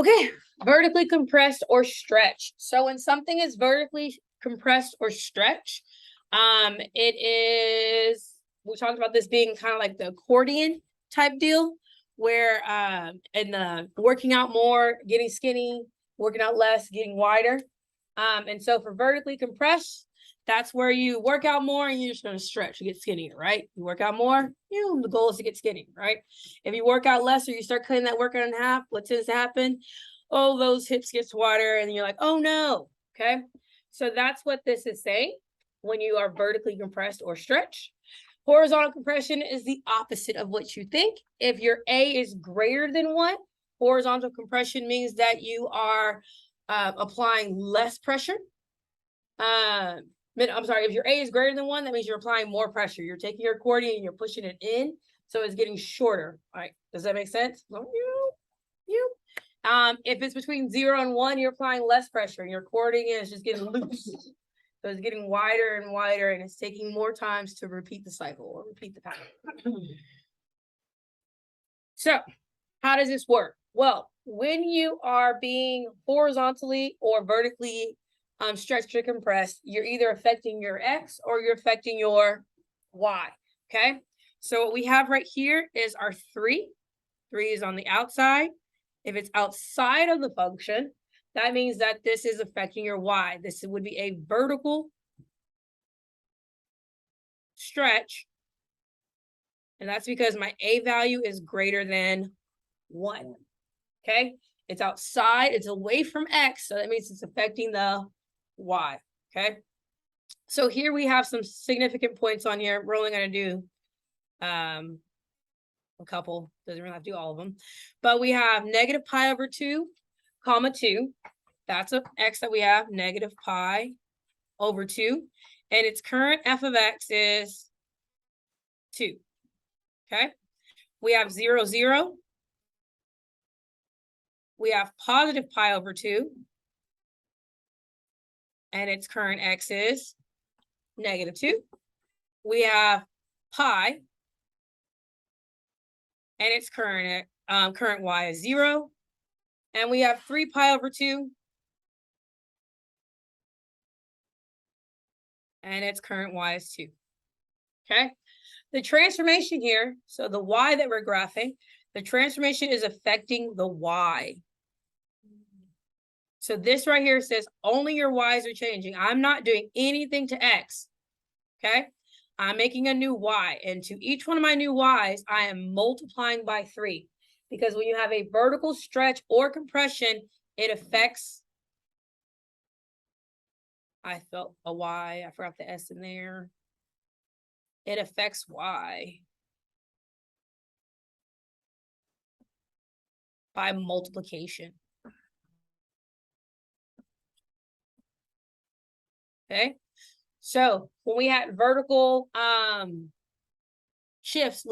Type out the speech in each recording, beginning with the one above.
Okay, vertically compressed or stretched. So when something is vertically compressed or stretched, it is, we talked about this being kind of like the accordion type deal, where in the working out more, getting skinny, working out less, getting wider. And so for vertically compressed, that's where you work out more and you're just going to stretch, you get skinnier, right? You work out more, the goal is to get skinny, right? If you work out less or you start cutting that workout in half, what tends to happen? Oh, those hips gets wider and you're like, oh no, okay? So that's what this is saying when you are vertically compressed or stretched. Horizontal compression is the opposite of what you think. If your A is greater than 1, horizontal compression means that you are applying less pressure. I'm sorry, if your A is greater than 1, that means you're applying more pressure. You're taking your accordion and you're pushing it in, so it's getting shorter. All right, does that make sense? If it's between 0 and 1, you're applying less pressure and your accordion is just getting loose. So it's getting wider and wider, and it's taking more times to repeat the cycle or repeat the pattern. So how does this work? Well, when you are being horizontally or vertically stretched or compressed, you're either affecting your X or you're affecting your Y, okay? So what we have right here is our 3. 3 is on the outside. If it's outside of the function, that means that this is affecting your Y. This would be a vertical stretch, and that's because my A value is greater than 1, okay? It's outside, it's away from X, so that means it's affecting the Y, okay? So here we have some significant points on here. We're only going to do a couple, doesn't really have to do all of them, but we have negative pi over 2, comma 2. That's an X that we have, negative pi over 2, and its current f of X is 2, okay? We have 0, 0. We have positive pi over 2, and its current X is negative 2. We have pi, and its current Y is 0. And we have 3 pi over 2, and its current Y is 2, okay? The transformation here, so the Y that we're graphing, the transformation is affecting the Y. So this right here says only your Y's are changing. I'm not doing anything to X, okay? I'm making a new Y, and to each one of my new Y's, I am multiplying by 3. Because when you have a vertical stretch or compression, it affects, I felt a Y, I forgot the S in there. It affects Y by multiplication. Okay, so when we had vertical shifts,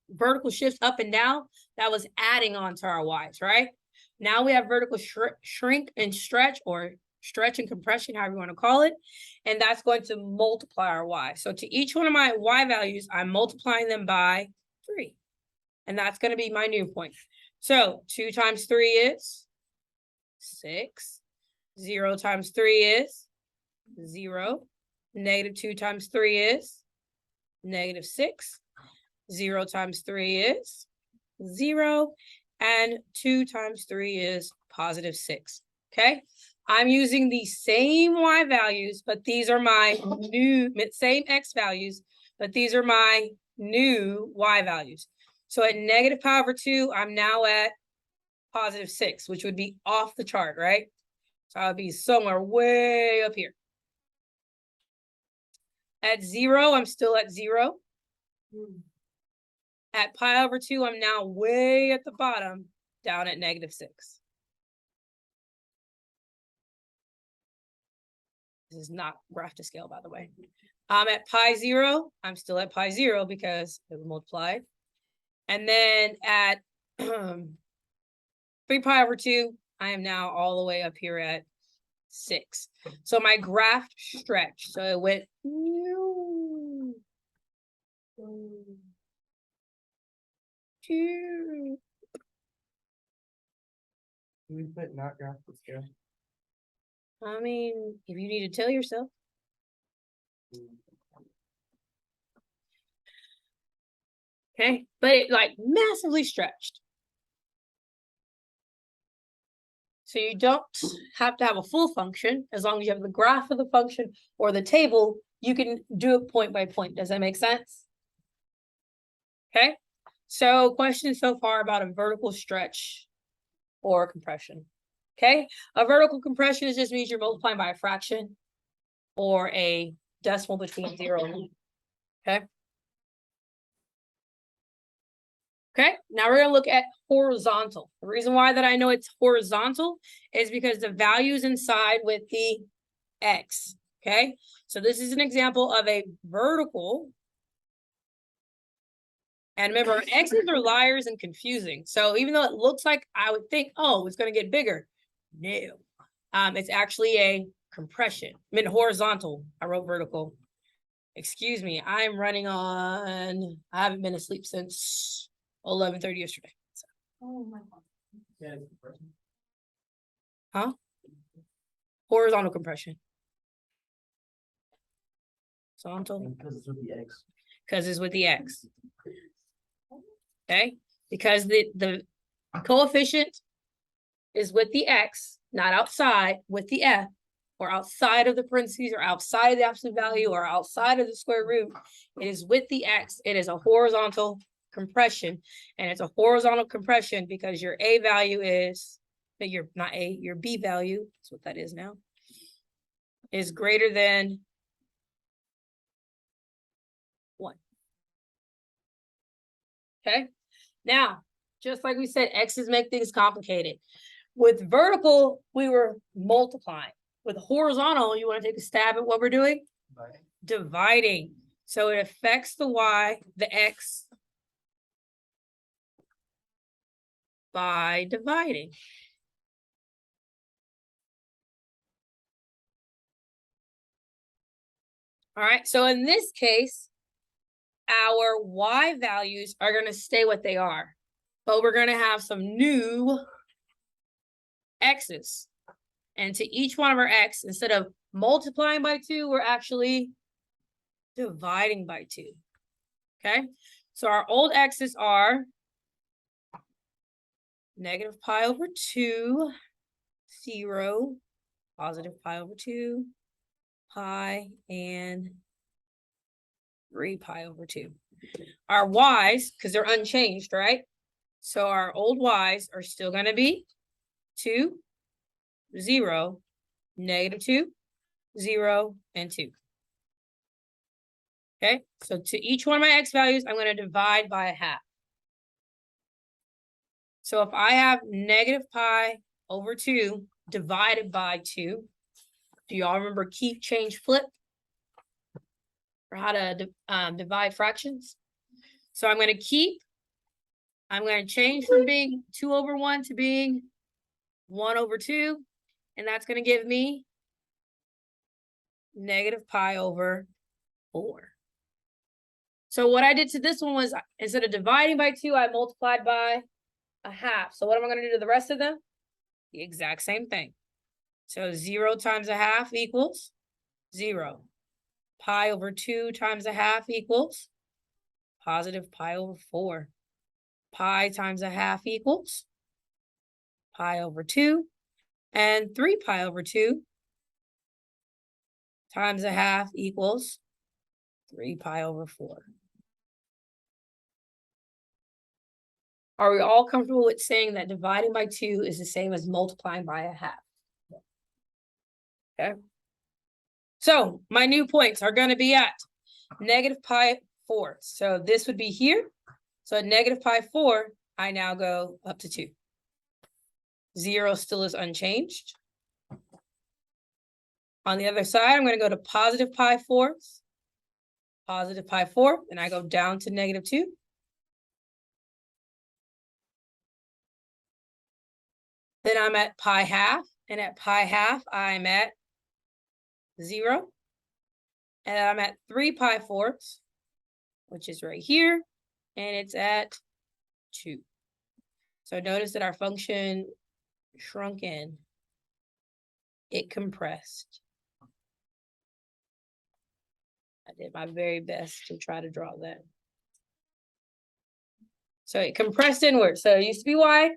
vertical shifts up and down, that was adding on to our Y's, right? Now we have vertical shrink and stretch, or stretch and compression, however you want to call it, and that's going to multiply our Y. So to each one of my Y values, I'm multiplying them by 3, and that's going to be my new point. So 2 times 3 is 6. 0 times 3 is 0. Negative 2 times 3 is negative 6. 0 times 3 is 0. And 2 times 3 is positive 6. Okay? I'm using the same Y values, but these are my new, same X values, but these are my new Y values. So at negative pi over 2, I'm now at positive 6, which would be off the chart, right? So I'll be somewhere way up here. At 0, I'm still at 0. At pi over 2, I'm now way at the bottom, down at negative 6. This is not graph to scale, by the way. I'm at pi 0. I'm still at pi 0 because it was multiplied. And then at 3 pi over 2, I am now all the way up here at 6. So my graph stretched. So it went Can we put not graphical scale? I mean, if you need to tell yourself. Okay, but it like massively stretched. So you don't have to have a full function. As long as you have the graph of the function or the table, you can do it point by point. Does that make sense? Okay, so questions so far about a vertical stretch or compression. Okay, a vertical compression is just means you're multiplying by a fraction or a decimal between 0 and 1. Okay. Okay, now we're gonna look at horizontal. The reason why that I know it's horizontal is because the value's inside with the x. Okay, so this is an example of a vertical. And remember, x's are liars and confusing. So even though it looks like I would think, oh, it's gonna get bigger. No, it's actually a compression. I mean horizontal. I wrote vertical. Excuse me, I'm running on. I haven't been asleep since 11:30 yesterday. So. Oh my God. Yeah. Huh? Horizontal compression. Horizontal. Because it's with the x. Because it's with the x. Okay? Because the coefficient is with the x, not outside, with the f, or outside of the parentheses, or outside of the absolute value, or outside of the square root. It is with the x. It is a horizontal compression, and it's a horizontal compression because your a value is, but your not a, your b value, that's what that is now, is greater than 1. Okay, now just like we said, x's make things complicated. With vertical, we were multiplying. With horizontal, you want to take a stab at what we're doing? Dividing. So it affects the y, the x, by dividing. All right, so in this case, our y values are going to stay what they are, but we're going to have some new x's. And to each one of our x, instead of multiplying by 2, we're actually dividing by 2. Okay, so our old x's are negative pi over 2, 0, positive pi over 2, pi, and 3 pi over 2. Our y's, because they're unchanged, right? So our old y's are still going to be 2, 0, negative 2, 0, and 2. Okay, so to each one of my x values, I'm going to divide by a half. So if I have negative pi over 2 divided by 2, do y'all remember keep, change, flip? Or how to divide fractions? So I'm going to keep, I'm going to change from being 2 over 1 to being 1 over 2. And that's going to give me negative pi over 4. So what I did to this one was, instead of dividing by 2, I multiplied by a half. So what am I going to do to the rest of them? The exact same thing. So 0 times a half equals 0. Pi over 2 times a half equals positive pi over 4. Pi times a half equals pi over 2. And 3 pi over 2 times a half equals 3 pi over 4. Are we all comfortable with saying that dividing by 2 is the same as multiplying by a half? Okay. So my new points are going to be at negative pi 4. So this would be here. So at negative pi 4, I now go up to 2. 0 still is unchanged. On the other side, I'm going to go to positive pi 4, positive pi 4, and I go down to negative 2. Then I'm at pi half, and at pi half, I'm at 0. And I'm at 3 pi 4, which is right here, and it's at 2. So notice that our function shrunk in. It compressed. I did my very best to try to draw that. So it compressed inward. So it used to be wide,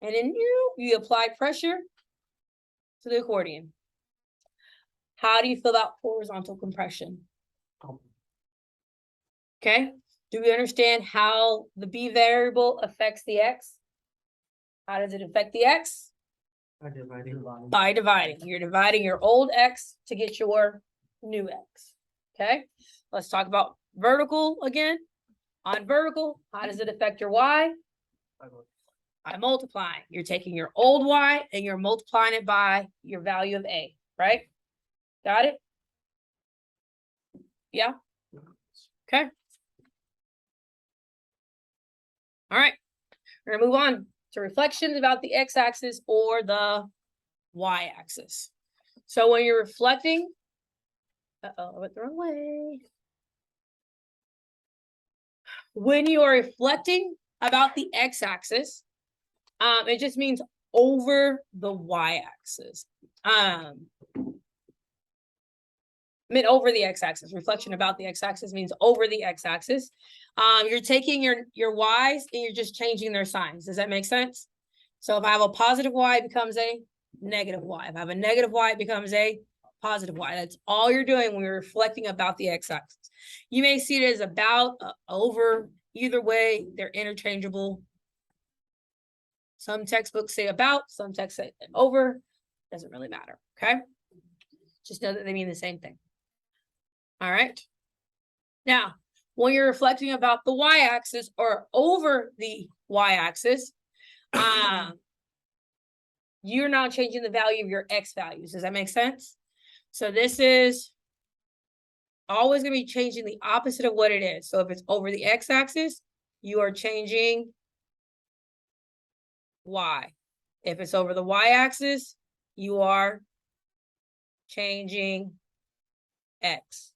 and then you applied pressure to the accordion. How do you feel about horizontal compression? Okay. Do we understand how the B variable affects the X? How does it affect the X? By dividing. You're dividing your old X to get your new X. Okay. Let's talk about vertical again. On vertical, how does it affect your Y? By multiplying. You're taking your old Y and you're multiplying it by your value of A, right? Got it? Yeah? Okay. All right. We're gonna move on to reflections about the X-axis or the Y-axis. So when you're reflecting, I went the wrong way. When you are reflecting about the X-axis, it just means over the Y-axis. I mean, over the X-axis. Reflection about the X-axis means over the X-axis. You're taking your Y's and you're just changing their signs. Does that make sense? So if I have a positive Y, it becomes a negative Y. If I have a negative Y, it becomes a positive Y. That's all you're doing when you're reflecting about the X-axis. You may see it as about, over. Either way, they're interchangeable. Some textbooks say about, some texts say over. Doesn't really matter, okay? Just know that they mean the same thing. All right. Now, when you're reflecting about the Y-axis or over the Y-axis, you're now changing the value of your X values. Does that make sense? So this is always going to be changing the opposite of what it is. So if it's over the X-axis, you are changing Y. If it's over the Y-axis, you are changing X.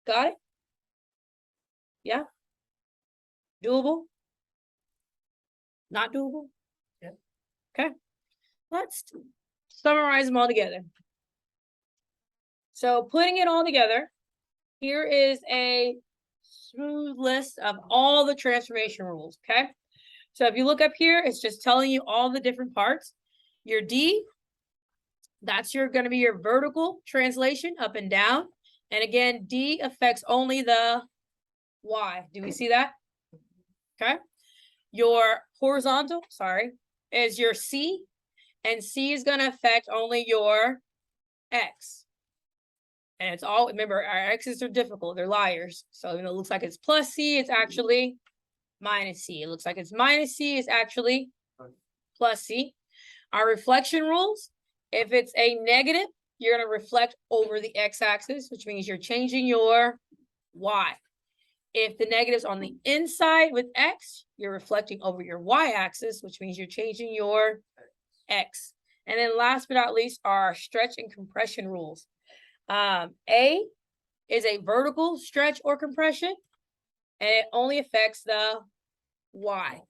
Got it? Yeah? Doable? Not doable? Yeah. Okay. Let's summarize them all together. So putting it all together, here is a smooth list of all the transformation rules, okay? So if you look up here, it's just telling you all the different parts. Your D, that's going to be your vertical translation up and down. And again, D affects only the Y. Do we see that? Okay. Your horizontal, is your C. And C is going to affect only your X. And it's all, remember, our X's are difficult. They're liars. So it looks like it's plus C, it's actually minus C. It looks like it's minus C, it's actually plus C. Our reflection rules, if it's a negative, you're going to reflect over the X-axis, which means you're changing your Y. If the negative's on the inside with X, you're reflecting over your Y-axis, which means you're changing your X. And then last but not least are stretch and compression rules. A is a vertical stretch or compression, and it only affects the Y.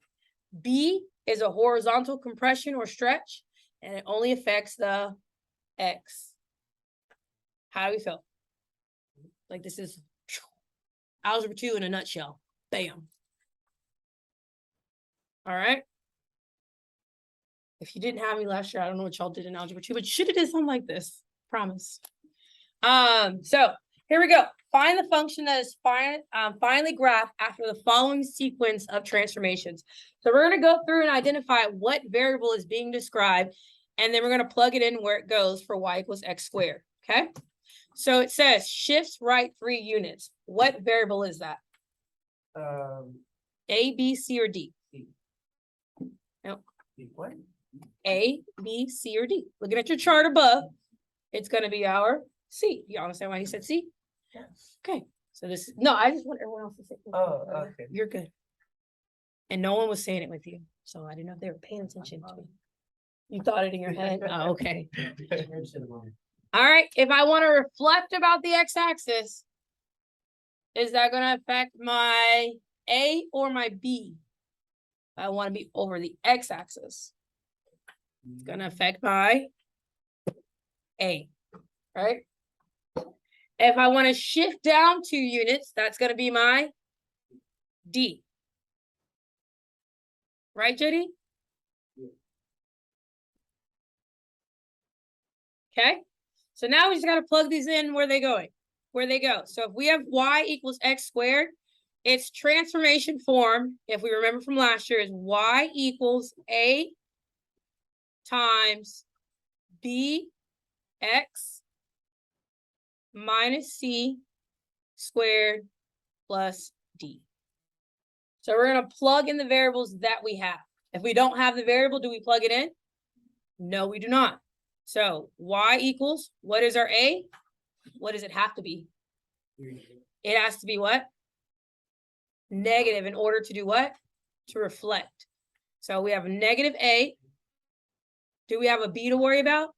B is a horizontal compression or stretch, and it only affects the X. How do we feel? Like this is Algebra 2 in a nutshell. Bam. All right. If you didn't have me last year, I don't know what y'all did in Algebra 2, but you should have did something like this. Promise. So here we go. Find the function that is finally graphed after the following sequence of transformations. So we're going to go through and identify what variable is being described, and then we're going to plug it in where it goes for y equals x squared. Okay. So it says shifts right 3 units. What variable is that? A, B, C, or D? C. No. What? A, B, C, or D. Looking at your chart above, it's going to be our C. You understand why he said C? Yes. Okay. So this, no, I just want everyone else to say. Oh, okay. You're good. And no one was saying it with you. So I didn't know if they were paying attention to me. You thought it in your head? Oh, okay. All right. If I want to reflect about the x-axis, is that going to affect my A or my B? I want to be over the x-axis. It's gonna affect my A, right? If I want to shift down 2 units, that's gonna be my D. Right, JD? Okay, so now we just got to plug these in where they going, where they go. So if we have y equals x squared, its transformation form, if we remember from last year, is y equals a times b x minus c squared plus d. So we're going to plug in the variables that we have. If we don't have the variable, do we plug it in? No, we do not. So y equals, what is our a? What does it have to be? It has to be what? Negative in order to do what? To reflect. So we have a negative a. Do we have a b to worry about?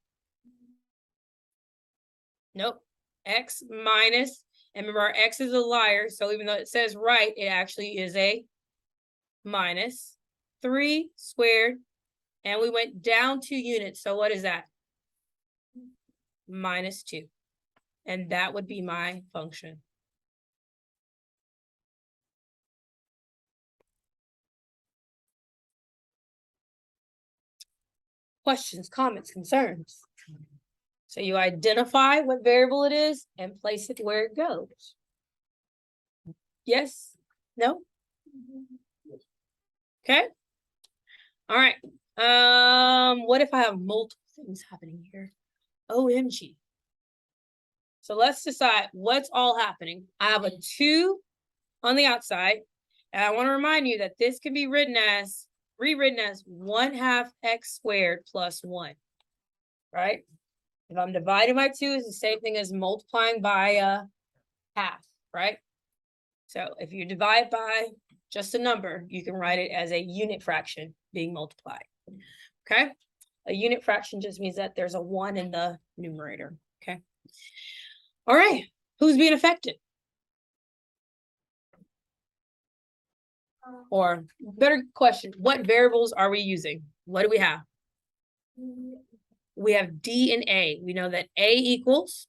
Nope. X minus, and remember our x is a liar, so even though it says right, it actually is a minus 3 squared, and we went down 2 units, so what is that? Minus 2. And that would be my function. Questions, comments, concerns? So you identify what variable it is and place it where it goes. Yes? No? Okay. All right. What if I have multiple things happening here? OMG. So let's decide what's all happening. I have a 2 on the outside, and I want to remind you that this can be rewritten as 1/2 x squared plus 1, right? If I'm dividing by 2, it's the same thing as multiplying by a half, right? So if you divide by just a number, you can write it as a unit fraction being multiplied, okay? A unit fraction just means that there's a 1 in the numerator, okay? All right, who's being affected? Or better question, what variables are we using? What do we have? We have D and A. We know that A equals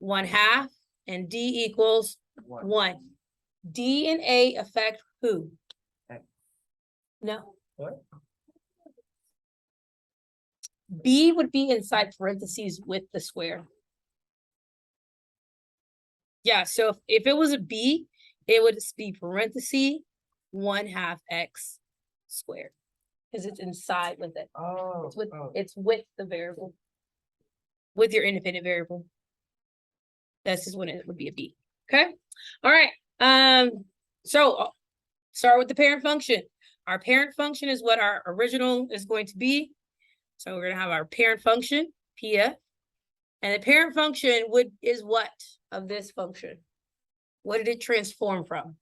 1/2 and D equals 1. D and A affect who? No. What? B would be inside parentheses with the square. Yeah, so if it was a B, it would be parenthesis 1/2 x squared. Because it's inside with it. Oh. It's with the variable. With your independent variable. This is when it would be a B. Okay. All right. So start with the parent function. Our parent function is what our original is going to be. So we're gonna have our parent function, PF. And the parent function is what of this function? What did it transform from?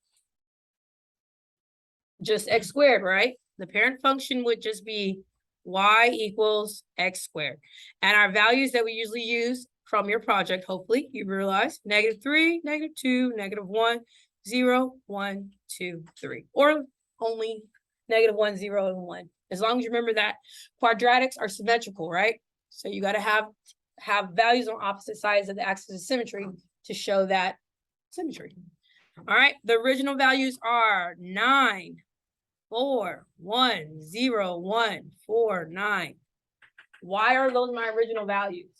Just x squared, right? The parent function would just be y equals x squared. And our values that we usually use from your project, hopefully you realize, -3, -2, -1, 0, 1, 2, 3, or only -1, 0, and 1. As long as you remember that quadratics are symmetrical, right? So you got to have values on opposite sides of the axis of symmetry to show that symmetry. All right, the original values are 9, 4, 1, 0, 1, 4, 9. Why are those my original values?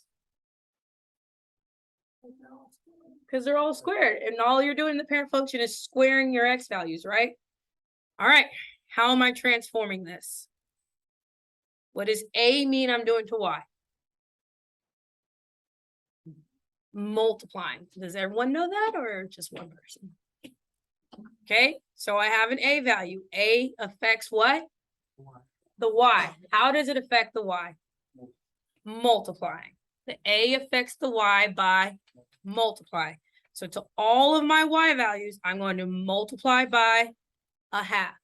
Because they're all squared, and all you're doing in the parent function is squaring your x values, right? All right, how am I transforming this? What does A mean I'm doing to Y? Multiplying. Does everyone know that, or just one person? Okay, so I have an A value. A affects what? The Y. How does it affect the Y? Multiplying. The A affects the Y by multiplying. So to all of my Y values, I'm going to multiply by 1/2.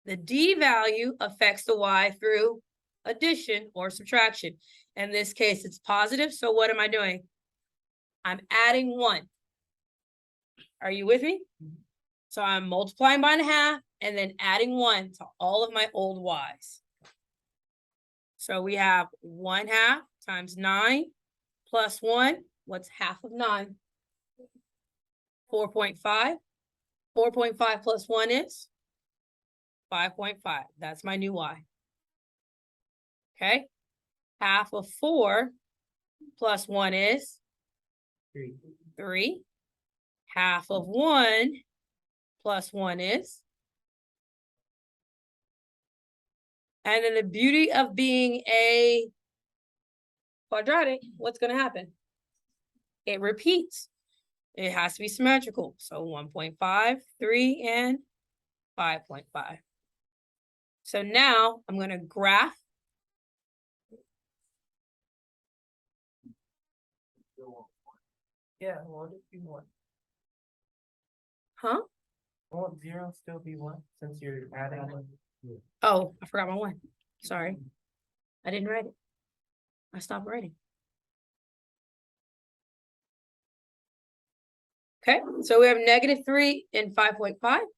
The D value affects the Y through addition or subtraction. In this case, it's positive. So what am I doing? I'm adding 1. Are you with me? So I'm multiplying by 1/2 and then adding 1 to all of my old Y's. So we have 1/2 times 9 plus 1. What's half of 9? 4.5. 4.5 plus 1 is 5.5. That's my new y. Okay. Half of 4 plus 1 is 3. Half of 1 plus 1 is. And then the beauty of being a quadratic, what's going to happen? It repeats. It has to be symmetrical. So 1.5, 3, and 5.5. So now I'm going to graph. Yeah, won't it be 1? Huh? Won't 0 still be 1 since you're adding? Oh, I forgot my 1. Sorry. I didn't write it. I stopped writing. Okay, so we have -3 and 5.5.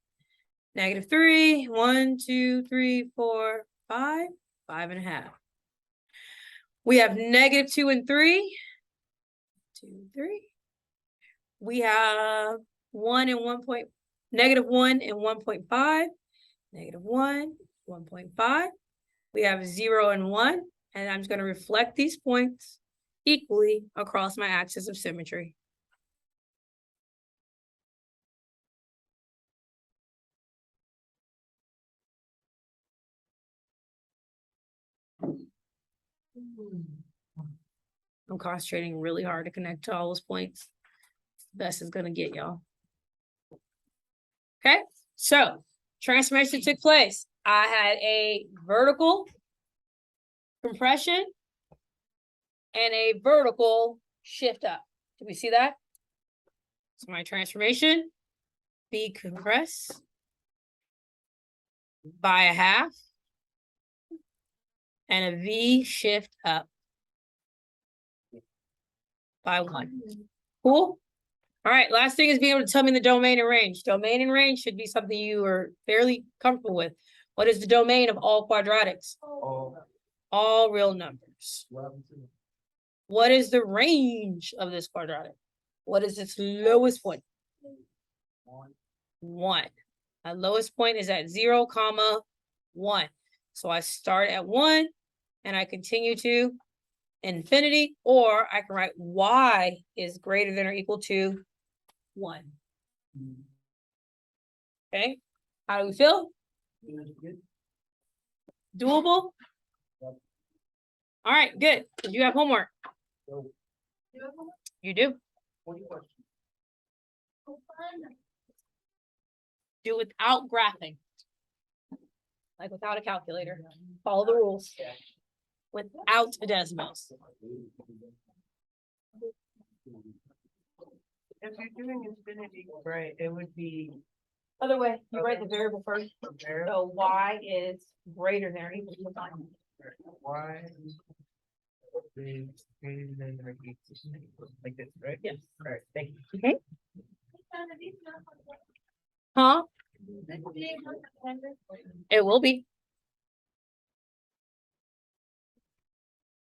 -3, 1, 2, 3, 4, 5, 5.5. We have -2 and 3. 2, 3. We have 1 and 1 point, -1 and 1.5, -1, 1.5. We have 0 and 1, and I'm just going to reflect these points equally across my axis of symmetry. I'm concentrating really hard to connect to all those points. Best is gonna get y'all. Okay, so transformation took place. I had a vertical compression and a vertical shift up. Do we see that? So my transformation, B compress by a half and a V shift up by 1. Cool? All right, last thing is being able to tell me the domain and range. Domain and range should be something you are fairly comfortable with. What is the domain of all quadratics? All real numbers. What is the range of this quadratic? What is its lowest point? 1. My lowest point is at 0, 1. So I start at 1 and I continue to infinity, or I can write y is greater than or equal to 1. Okay, how do we feel? Doable? All right, good. You have homework. You do. Do without graphing. Like without a calculator. Follow the rules. Without a decimals. If you're doing infinity, right, it would be. Other way, you write the variable first. Variable. So y is greater than or equal to 1. Y is greater than or equal to, like this, right? Yes. All right, thank you. Okay. Huh? It will be.